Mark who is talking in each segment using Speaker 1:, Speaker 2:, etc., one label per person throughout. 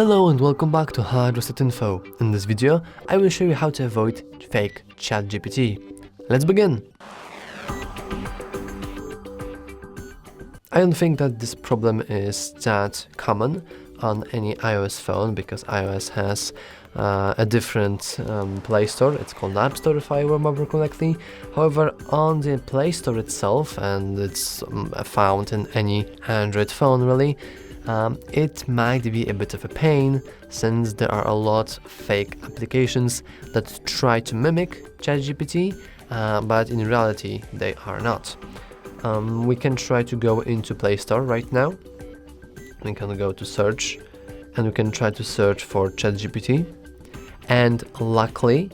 Speaker 1: Hello and welcome back to HardReset.Info. In this video, I will show you how to avoid fake ChatGPT. Let's begin! I don't think that this problem is that common on any iOS phone because iOS has a different Play Store. It's called App Store if I remember correctly. However, on the Play Store itself, and it's found in any Android phone really, it might be a bit of a pain since there are a lot of fake applications that try to mimic ChatGPT, but in reality they are not. We can try to go into Play Store right now. We can go to search and we can try to search for ChatGPT, and luckily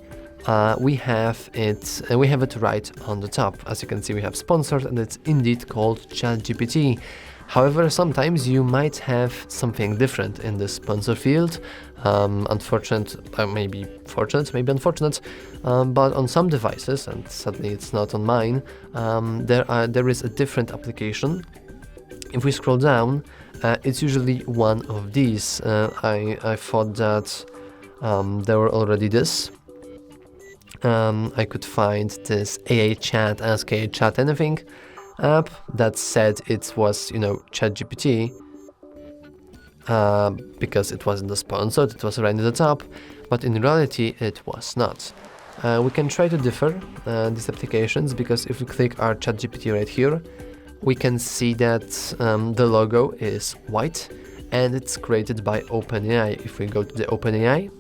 Speaker 1: we have it right on the top. As you can see, we have sponsored and it's indeed called ChatGPT. However, sometimes you might have something different in the sponsor field. Unfortunate, maybe fortunate, maybe unfortunate, but on some devices, and sadly it's not on mine, there is a different application. If we scroll down, it's usually one of these. I thought that there were already this. I could find this AA Chat, SK Chat, anything app that said it was, ChatGPT, because it wasn't the sponsor, it was right at the top, but in reality it was not. We can try to differ these applications, because if we click our ChatGPT right here, we can see that the logo is white and it's created by OpenAI. If we go to the OpenAI,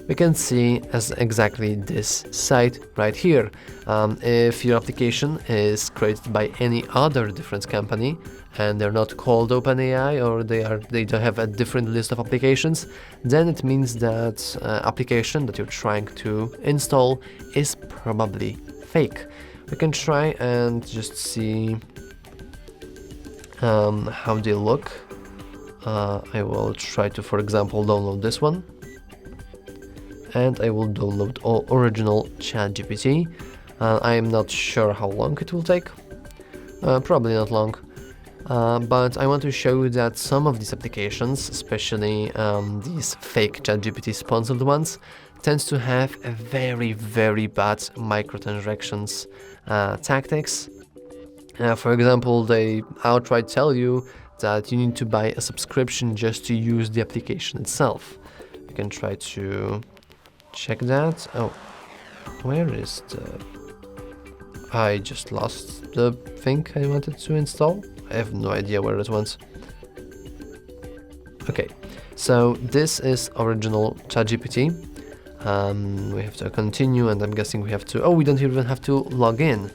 Speaker 1: we can see as exactly this site right here. If your application is created by any other different company and they're not called OpenAI, or they don't have a different list of applications, then it means that application that you're trying to install is probably fake. We can try and just see how they look. I will try to, for example, download this one. And I will download original ChatGPT. I am not sure how long it will take, probably not long, but I want to show you that some of these applications, especially these fake ChatGPT sponsored ones, tends to have a very, very bad microtransactions tactics. For example, they outright tell you that you need to buy a subscription just to use the application itself. You can try to check that. Oh, where is I just lost the thing I wanted to install. I have no idea where it went. Okay, so this is original ChatGPT. We have to continue, and I'm guessing we have to, we don't even have to log in.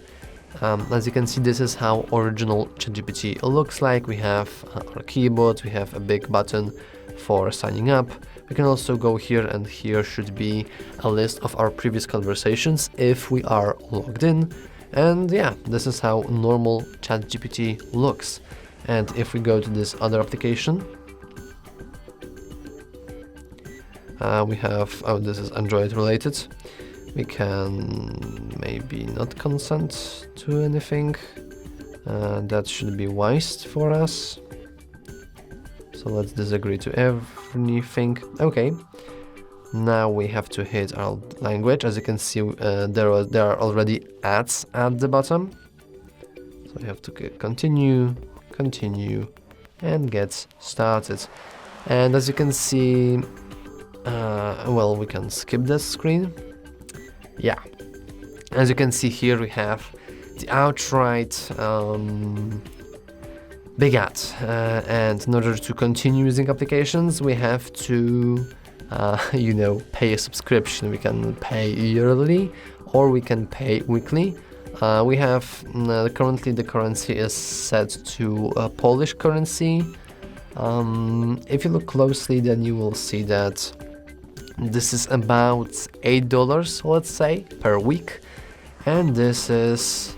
Speaker 1: As you can see, this is how original ChatGPT looks like. We have our keyboard, we have a big button for signing up. We can also go here, and here should be a list of our previous conversations if we are logged in. And yeah, this is how normal ChatGPT looks. And if we go to this other application, we have, this is Android related. We can maybe not consent to anything. That should be wise for us. So let's disagree to everything. Okay, now we have to hit our language. As you can see, there are already ads at the bottom. So we have to continue, and get started. And as you can see, we can skip this screen. Yeah, as you can see here, we have the outright big ad, and in order to continue using applications, we have to pay a subscription. We can pay yearly or we can pay weekly. We have currently the currency is set to Polish currency. If you look closely, then you will see that this is about $8, let's say, per week, and this is,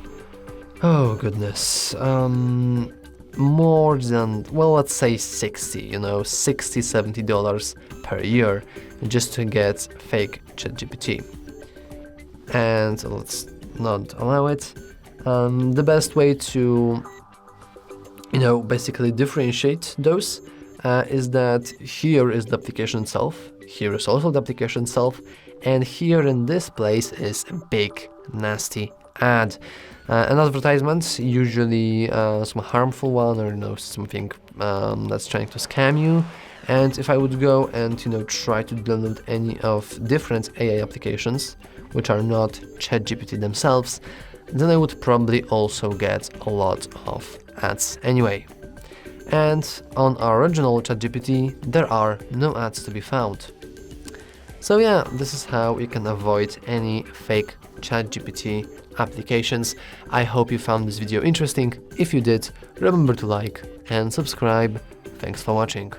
Speaker 1: oh goodness, more than, let's say $60-$70 per year just to get fake ChatGPT. And let's not allow it. The best way to basically differentiate those is that here is the application itself, here is also the application itself, and here in this place is a big nasty ad. An advertisement, usually some harmful one, or something that's trying to scam you. And if I would go and try to download any of different AI applications which are not ChatGPT themselves, then I would probably also get a lot of ads anyway. And on our original ChatGPT, there are no ads to be found. So yeah, this is how you can avoid any fake ChatGPT applications. I hope you found this video interesting. If you did, remember to like and subscribe. Thanks for watching.